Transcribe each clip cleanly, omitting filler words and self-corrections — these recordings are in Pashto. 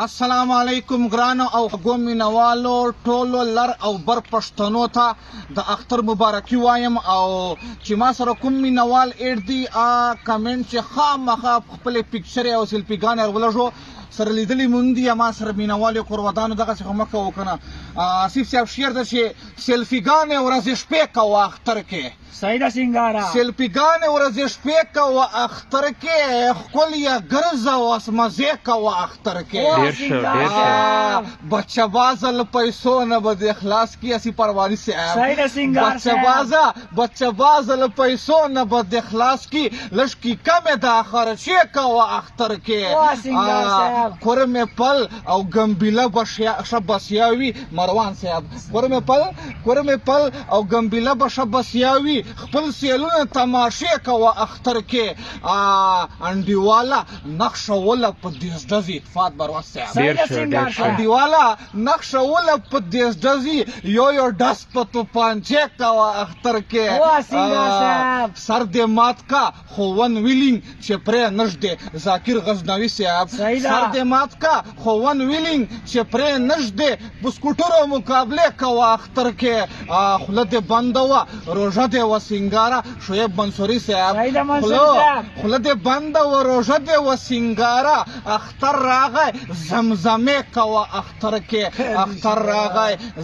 السلام علیکم ګرانو او ګومینوالو ټولو لر او بر پښتنو ته د اختر مبارکي وایم او چې ما سره کوم مینوال اډ دی کمنټ چې خامخا خپل پکچر او سیلفي ګان ولژو سره لیدلی مونږ دی ما سره مینوال کور ودانو دغه څه مکه وکنه سیف صاحب شیر د شي سیلفي ګان ورځ شپې کا واختر کې سیدا سنگارا سیلفي ګان ورځ شپې کا واختر کې خپل یا ګرځا واس مزه کا واختر کې بچه بازل پیسو نه بد اخلاص کی اسی پروانی سے سیدا سنگار بچه بازل پیسو نه بد اخلاص کی لشکی کم دا خرچه کا واختر کې کورم پل او گمبیلا بشبسیاوی مروان صاحب کورم پل او گمبیلا بشبسیاوی خپل سیلونه تماشه کوا اختر کې انډیوالا نقشه ولا په دیس دزي اتفاق بروسه انډیوالا نقشه ولا په دیس دزي یو داس په پانچه کوا اختر کې سر دې مات کا خوون ویلینګ چې پرې نشده ذاکر غزنوی صاحب سر دې مات کا خوون ویلینګ چې پرې نشده بسکوټرو مقابله کوا اختر کې خلد بندوا روزه دې وسنګارا شعیب منصوری صاحب خلد بند و روزه دې وسنګارا اختر راغی زمزمه کوا اختر کې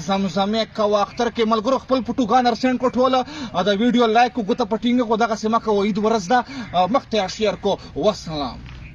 زمزمه کوا اختر کې ملګرو خپل پټوګان ارسنټ کوټوله دا ویډیو لایک کو غته پټینګ کو دغه سیمه کو عید ورځ دا مخته شیر کو والسلام.